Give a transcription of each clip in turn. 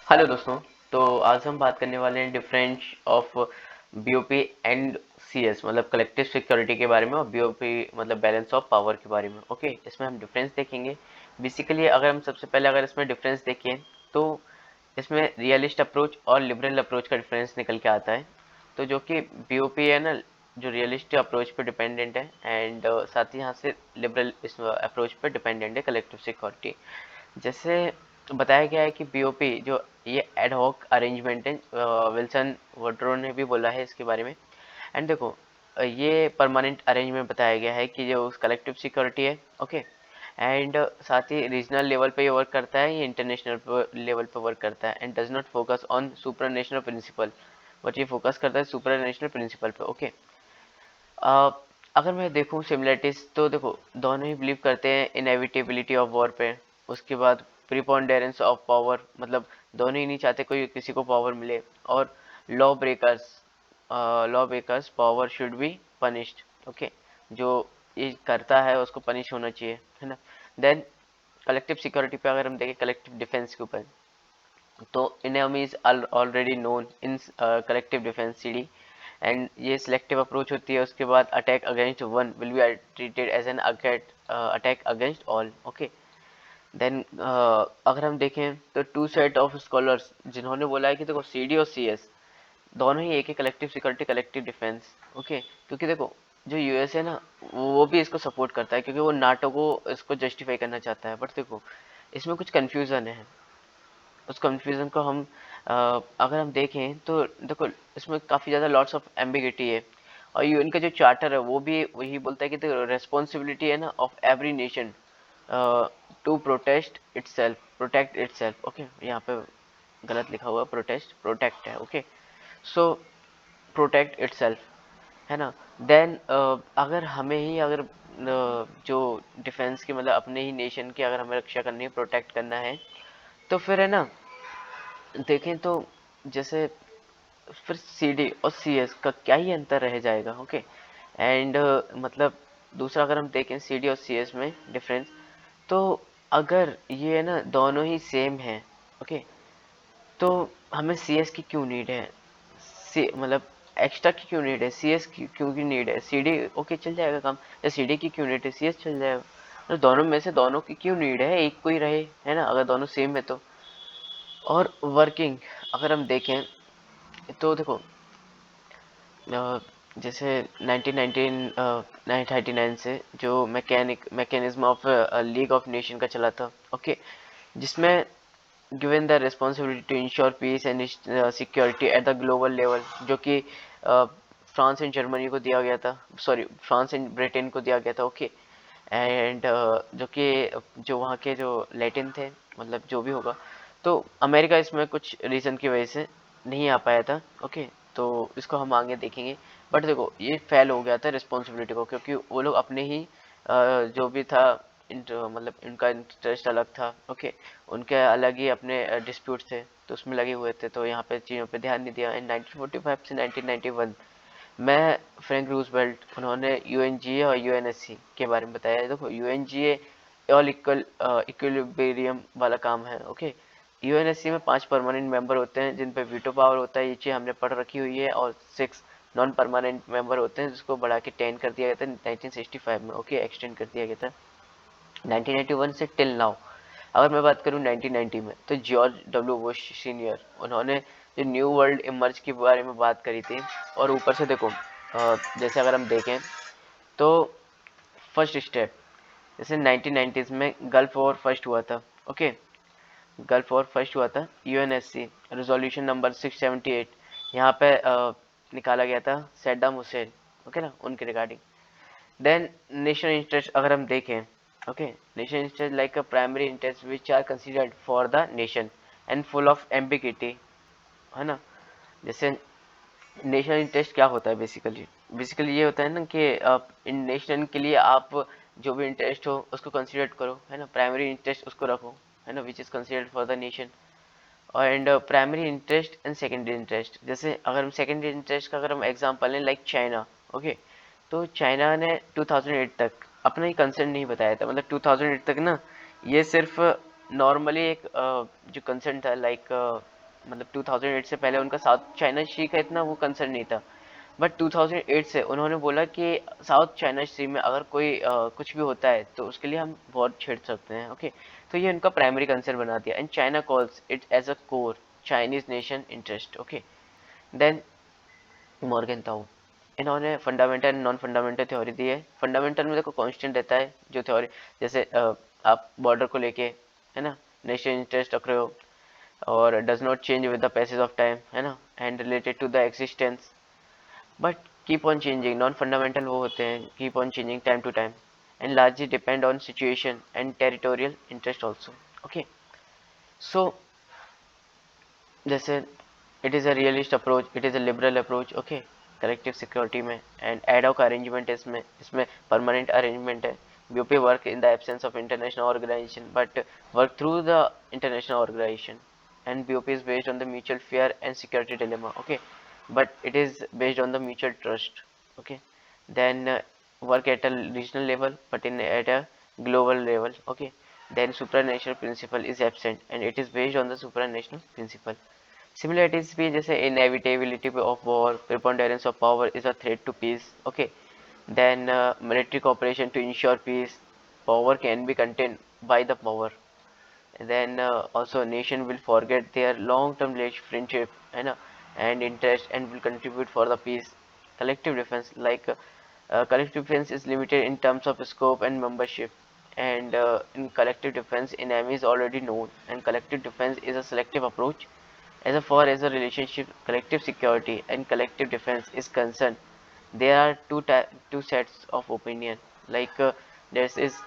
Hello दोस्तों। तो आज हम बात करने वाले हैं difference of BOP and CS मतलब कलेक्टिव सिक्योरिटी के बारे में, और बीओपी मतलब बैलेंस ऑफ पावर के बारे में। ओके, इसमें हम डिफरेंस देखेंगे। बेसिकली अगर हम सबसे पहले अगर इसमें डिफरेंस देखें तो इसमें रियलिस्ट अप्रोच और लिबरल अप्रोच का डिफरेंस निकल के आता है। तो जो कि बीओपी है ना, जो रियलिस्ट अप्रोच पे डिपेंडेंट है, एंड साथ ही यहाँ से लिबरल इस अप्रोच पे डिपेंडेंट है कलेक्टिव सिक्योरिटी। जैसे बताया गया है कि बीओपी जो ये एड हॉक अरेंजमेंट है, विल्सन वुडरो ने भी बोला है इसके बारे में। एंड देखो, ये परमानेंट अरेंजमेंट बताया गया है कि जो कलेक्टिव सिक्योरिटी है। ओके, एंड साथ ही रीजनल लेवल पे ये वर्क करता है, ये इंटरनेशनल लेवल पे वर्क करता है, and does not focus on super national principle, but ये फोकस करता है सुपर नेशनल प्रिंसिपल पे। ओके, अगर मैं देखूं सिमिलरिटीज तो देखो, दोनों ही बिलीव करते हैं इनएविटेबिलिटी ऑफ वॉर पे। उसके बाद प्रीपोंडेरेंस ऑफ पावर, मतलब दोनों ही नहीं चाहते कोई किसी को पावर मिले। और law breakers, power should be punished. Okay, जो ये करता है उसको पनिश होना चाहिए, है ना। देन कलेक्टिव सिक्योरिटी पे अगर हम देखें, कलेक्टिव डिफेंस के ऊपर, तो enemies are already known in collective defense CD, and ये सिलेक्टिव अप्रोच होती है। उसके बाद attack against one will be treated as an attack against all. Okay, then अगर हम देखें तो टू सेट ऑफ स्कॉलर्स जिन्होंने बोला है कि देखो सीडी और सीएस दोनों ही एक है, collective security collective defence. Okay, क्योंकि देखो जो यूएस है ना, वो भी इसको सपोर्ट करता है क्योंकि वो नाटो को इसको जस्टिफाई करना चाहता है। बट देखो इसमें कुछ कंफ्यूजन है। उस कंफ्यूजन को हम अगर हम देखें तो देखो इसमें काफ़ी ज़्यादा लॉट्स ऑफ एम्बिगिटी है। और यूएन का जो चार्टर है वो भी वही बोलता है कि देखो रेस्पॉन्सिबिलिटी है ना of every nation to protect itself. Okay, यहाँ पे गलत लिखा हुआ है, प्रोटेस्ट प्रोटेक्ट है। ओके, सो प्रोटेक्ट इटसेल्फ, है ना। देन अगर हमें ही अगर जो डिफेंस की मतलब अपने ही नेशन की अगर हमें रक्षा करनी है, प्रोटेक्ट करना है, तो फिर है ना देखें तो जैसे फिर सीडी और सीएस का क्या ही अंतर रह जाएगा। ओके, एंड मतलब दूसरा अगर हम देखें सीडी और सीएस में डिफरेंस, तो अगर ये है ना दोनों ही सेम है, ओके, तो हमें सीएस की क्यों नीड है, सी मतलब एक्स्ट्रा की क्यों नीड है, सीएस की क्यों की नीड है, सीडी ओके चल जाएगा काम, या सीडी की क्यों नीड है, सीएस चल जाएगा। तो दोनों में से दोनों की क्यों नीड है, एक कोई रहे, है ना, अगर दोनों सेम है तो। और वर्किंग अगर हम देखें तो देखो जैसे 1939 से जो mechanism of league of nation का चला था। ओके, जिसमें given the responsibility to ensure peace and security at the global level, जो कि फ्रांस एंड जर्मनी को दिया गया था, सॉरी फ्रांस एंड ब्रिटेन को दिया गया था। ओके, एंड जो कि जो वहाँ के जो लैटिन थे, मतलब जो भी होगा, तो अमेरिका इसमें कुछ रीज़न की वजह से नहीं आ पाया था। ओके, तो इसको हम आगे देखेंगे। बट देखो ये फेल हो गया था रिस्पॉन्सिबिलिटी को, क्योंकि वो लोग अपने ही जो भी था मतलब इनका इंटरेस्ट अलग था। ओके, उनके अलग ही अपने डिस्प्यूट थे, तो उसमें लगे हुए थे, तो यहाँ पे चीज़ों पे ध्यान नहीं दिया। इन 1945 से 1991 में फ्रैंक रूजवेल्ट उन्होंने यूएनजीए और यूएनएससी के बारे में बताया। देखो यूएनजीए ऑल इक्विलिब्रियम वाला काम है। ओके, यूएनएससी में 5 परमानेंट मेंबर होते हैं जिन पे वीटो पावर होता है, ये चीज़ हमने पढ़ रखी हुई है, और 6 नॉन परमानेंट मेंबर होते हैं जिसको बढ़ा के 10 कर दिया गया था 1965 में। ओके, एक्सटेंड कर दिया गया था 1981 से टिल नाउ। अगर मैं बात करूं 1990 में, तो जॉर्ज डब्ल्यू बुश सीनियर उन्होंने जो न्यू वर्ल्ड इमर्ज के बारे में बात करी थी। और ऊपर से देखो जैसे अगर हम देखें तो फर्स्ट स्टेप, जैसे 1990s में गल्फ वॉर फर्स्ट हुआ था। ओके, गल्फ वॉर फर्स्ट हुआ था, यूएनएससी रेजोल्यूशन नंबर 678 यहाँ पे निकाला गया था सैदाम हुसैन, ओके ना, उनके रिगार्डिंग। देन नेशनल इंटरेस्ट अगर हम देखें, okay, national interest like a primary interest which are considered for the nation and full of ambiguity, है ना। जैसे नेशनल इंटरेस्ट क्या होता है, बेसिकली बेसिकली ये होता है ना कि आप इन नेशन के लिए आप जो भी इंटरेस्ट हो उसको कंसिडर करो, है ना, प्राइमरी इंटरेस्ट उसको रखो, है ना, which is considered for the nation. And primary interest and secondary interest, जैसे अगर हम सेकेंडरी इंटरेस्ट का अगर हम एग्जांपल लें लाइक चाइना। ओके, तो चाइना ने 2008 तक अपना ही कंसर्न नहीं बताया था, मतलब 2008 तक ना ये सिर्फ नॉर्मली एक जो कंसर्न था लाइक मतलब 2008 से पहले उनका साउथ चाइना सी का इतना वो कंसर्न नहीं था, बट 2008 से उन्होंने बोला कि साउथ चाइना सी में अगर कोई कुछ भी होता है तो उसके लिए हम वॉर छेड़ सकते हैं। ओके, तो ये उनका प्राइमरी कंसर्न बना दिया, and China calls it as a core Chinese nation interest. Okay, then Morgenthau, इन्होंने fundamental and non fundamental theory दी है। फंडामेंटल में देखो कांस्टेंट रहता है जो थ्योरी, जैसे आप बॉर्डर को लेके, है ना, नेशनल इंटरेस्ट रख रहे हो, और does not change with the passage of time, है ना, and related to the existence, but keep on changing. Non fundamental वो होते हैं keep on changing time to time, and largely depend on situation and territorial interest also. Okay, so जैसे it is a realist approach, it is a liberal approach. Okay, collective security में and ad hoc arrangement, इसमें इसमें permanent arrangement है। BOP work in the absence of international organisation but work through the international organisation, and BOP is based on the mutual fear and security dilemma. Okay, but it is based on the mutual trust. Okay, then work at a regional level but in at a global level. Okay, then supranational principle is absent and it is based on the supranational principle. Similarities भी जैसे inevitability of war, preponderance of power is a threat to peace. Okay, then military cooperation to ensure peace, power can be contained by the power. Then also nation will forget their long-term friendship, है ना, and interest and will contribute for the peace. Collective defense, like collective defense is limited in terms of scope and membership, and in collective defense enemy is already known, and collective defense is a selective approach. As far as the relationship collective security and collective defense is concerned, there are two sets of opinion. Like there is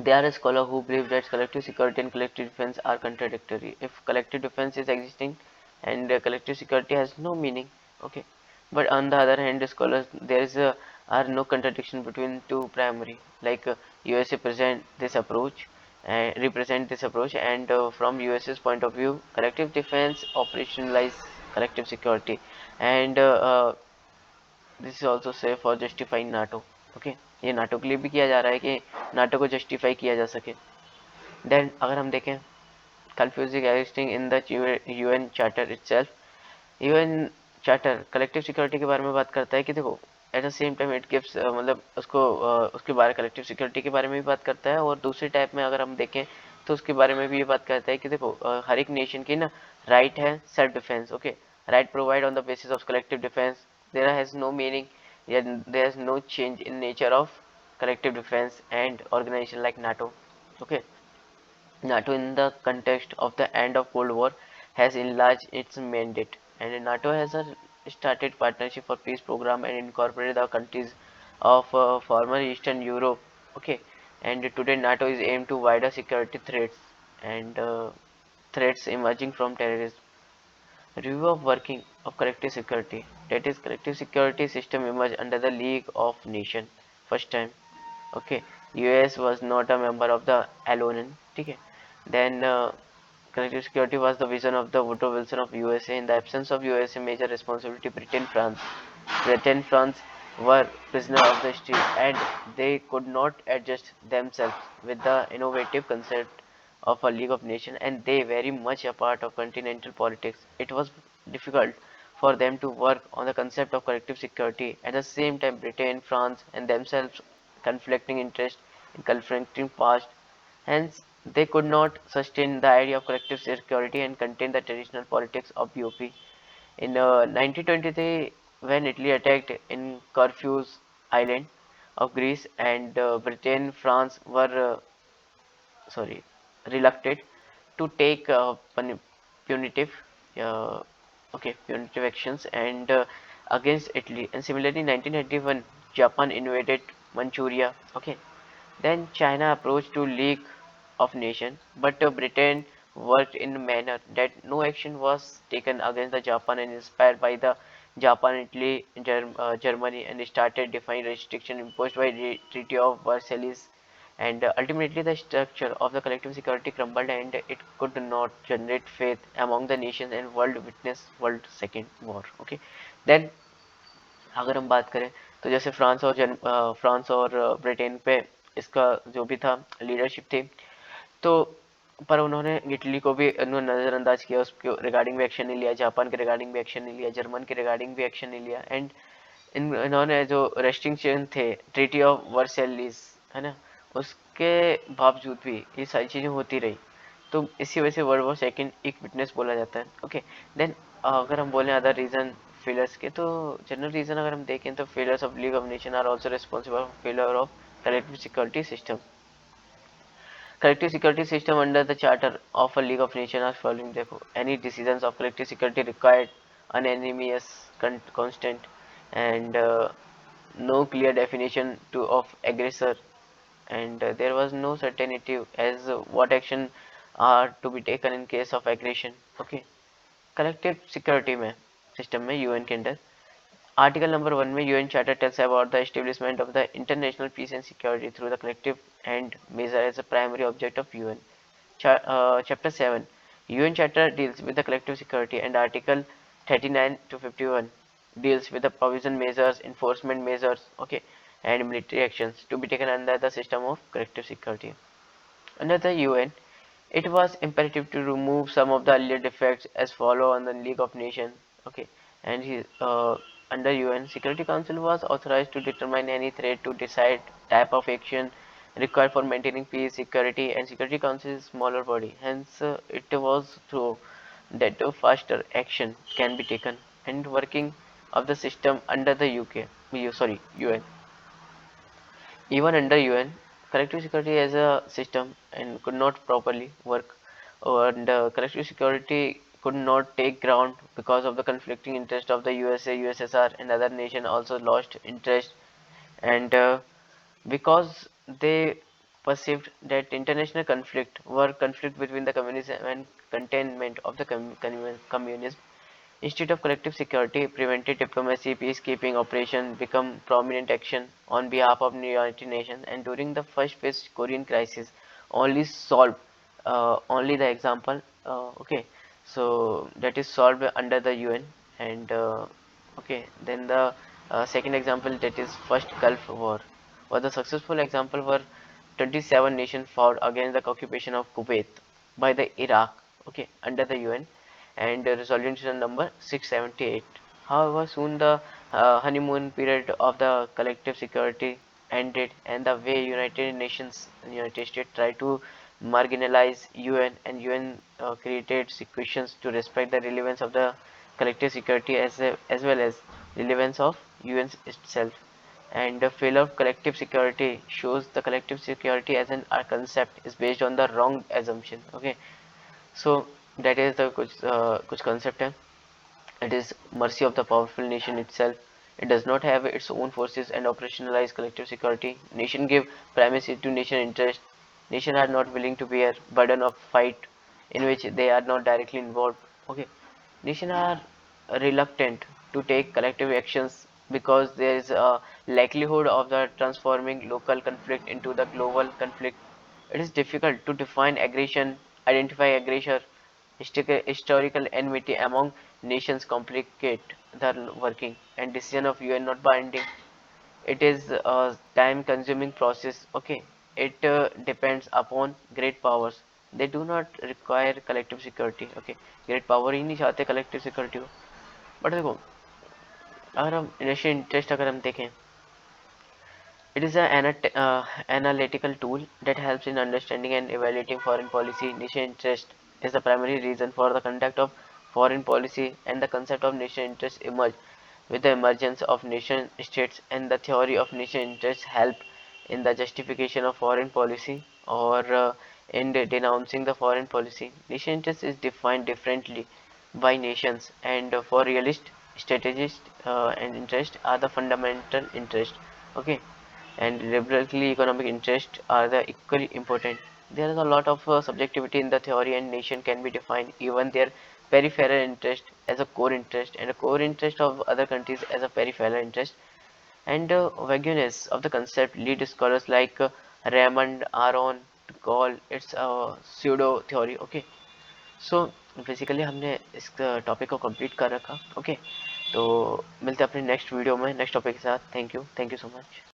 there are scholars who believe that collective security and collective defense are contradictory. If collective defense is existing and collective security has no meaning, okay. But on the other hand, scholars there is are no contradiction between two primary. Like USA represent this approach, and from USA's point of view, collective defense operationalize collective security, and this is also safe for justifying NATO. Okay, ये NATO के लिए भी किया जा रहा है कि NATO को जस्टिफाई किया जा सके। देन अगर हम देखें confusing existing in the UN charter itself, UN charter collective security के बारे में बात करता है कि देखो at the same time it gives, मतलब उसको उसके बारे कलेक्टिव सिक्योरिटी के बारे में भी बात करता है, और दूसरी टाइप में अगर हम देखें तो उसके बारे में भी ये बात करता है कि देखो हर एक नेशन की ना राइट है self defence. Okay, right provide on the basis of collective defence, there has no meaning, there has no change in nature of collective defense and organization like NATO. Okay, NATO in the context of the end of Cold War has enlarged its mandate, and NATO has a started partnership for peace program and incorporated the countries of former Eastern Europe. Okay, and today NATO is aimed to wider security threats and threats emerging from terrorism. Review of working of collective security, that is collective security system emerged under the League of Nations first time. Okay, US was not a member of the LON. Okay, then collective security was the vision of the Woodrow Wilson of USA. In the absence of USA, major responsibility Britain, France were prisoner of the street, and they could not adjust themselves with the innovative concept of a League of Nations, and they very much a part of continental politics. It was difficult for them to work on the concept of collective security. At the same time, Britain, France, and themselves conflicting interests in conflicting past. Hence, they could not sustain the idea of collective security and contain the traditional politics of BOP. In 1923, when Italy attacked in Corfu's island of Greece, and Britain, France were sorry, reluctant to take punitive uh, punitive actions and against Italy. And similarly, in 1991, Japan invaded Manchuria. Okay, then China approached to League of Nations, but Britain worked in a manner that no action was taken against the Japan, and inspired by the Japan, Italy, Germany, and started defying restrictions imposed by the Treaty of Versailles. And ultimately, the structure of the collective security crumbled, and it could not generate faith among the nations, and world witnessed world second war. Okay, then अगर हम बात करें तो जैसे France और Britain पे इसका जो भी था लीडरशिप थी, तो पर उन्होंने इटली को भी नज़रअंदाज किया, उसके रिगार्डिंग भी एक्शन नहीं लिया, जापान के रिगार्डिंग भी एक्शन नहीं लिया, जर्मन के रिगार्डिंग भी एक्शन नहीं लिया। एंड इन्होंने जो रेस्ट्रिक्शन थे ट्रीटी ऑफ वर्सेलिस, है ना, उसके बावजूद भी ये सारी चीज़ें होती रही। तो इसी वजह से वर्ल्ड वॉर सेकेंड एक विटनेस बोला जाता है। ओके, देन अगर हम बोलें अदर रीज़न फेलर्स के, तो जनरल रीज़न अगर हम देखें तो failures of league of nation are also responsible for failure of collective security system. Collective security system under the Charter of a League of Nations are following. देखो, any decisions of collective security required unanimous consent and no clear definition of aggressor, and there was no certainty as what action are to be taken in case of aggression. Okay, collective security में system में UN के under article number 1 में UN charter tells about the establishment of the international peace and security through the collective and major as a primary object of UN. Chapter 7 UN charter deals with the collective security and article 39 to 51 deals with the provision measures, enforcement measures, okay, and military actions to be taken under the system of collective security. Under the UN, it was imperative to remove some of the earlier defects as follow on the League of Nations. Okay, and under UN, Security Council was authorized to determine any threat, to decide type of action required for maintaining peace, security, and Security Council is smaller body. Hence, it was through that faster action can be taken and working of the system under the UN. Even under UN, collective security as a system and could not properly work, and collective security could not take ground because of the conflicting interest of the USA, USSR, and other nations also lost interest, and because they perceived that international conflict were conflict between the communism and containment of the communism. Instead of collective security, preventive diplomacy, peacekeeping operation become prominent action on behalf of the United Nations, and during the first phase Korean crisis, only solved only the example. Okay, so that is solved under the UN, and okay, then the second example, that is first Gulf War, was a successful example where 27 nations fought against the occupation of Kuwait by the Iraq. Okay, under the UN, and resolution number 678. However, soon the honeymoon period of the collective security ended, and the way United States tried to marginalize UN, and UN created situations to respect the relevance of the collective security as well as relevance of UN itself. And the failure of collective security shows the collective security as an concept is based on the wrong assumption. Okay, so that is the कुछ concept है. It is mercy of the powerful nation itself. It does not have its own forces and operationalize collective security. Nation give primacy to nation interest. Nation are not willing to bear burden of fight in which they are not directly involved. Okay, nation are reluctant to take collective actions because there is a likelihood of the transforming local conflict into the global conflict. It is difficult to define aggression, identify aggressor. Historical enmity among nations complicate the working, and decision of UN not binding. It is a time-consuming process. Okay, it depends upon great powers. They do not require collective security. Okay, great power ही नहीं चाहते collective security को. But देखो, अगर हम national interest अगर हम देखें, it is an analytical tool that helps in understanding and evaluating foreign policy. Nation interest is the primary reason for the conduct of foreign policy, and the concept of nation interest emerged with the emergence of nation states, and the theory of nation interest help in the justification of foreign policy or in denouncing the foreign policy. Nation interest is defined differently by nations, and for realist strategists and interest are the fundamental interest. Okay, and liberally economic interest are the equally important. There is a lot of subjectivity in the theory, and nation can be defined even their peripheral interest as a core interest, and a core interest of other countries as a peripheral interest. And vagueness of the concept lead scholars like Raymond Aron to call it's a pseudo theory. Okay, so basically हमने इस topic को complete कर रखा. Okay, तो मिलते हैं अपने next video में नेक्स्ट टॉपिक के साथ. Thank you so much.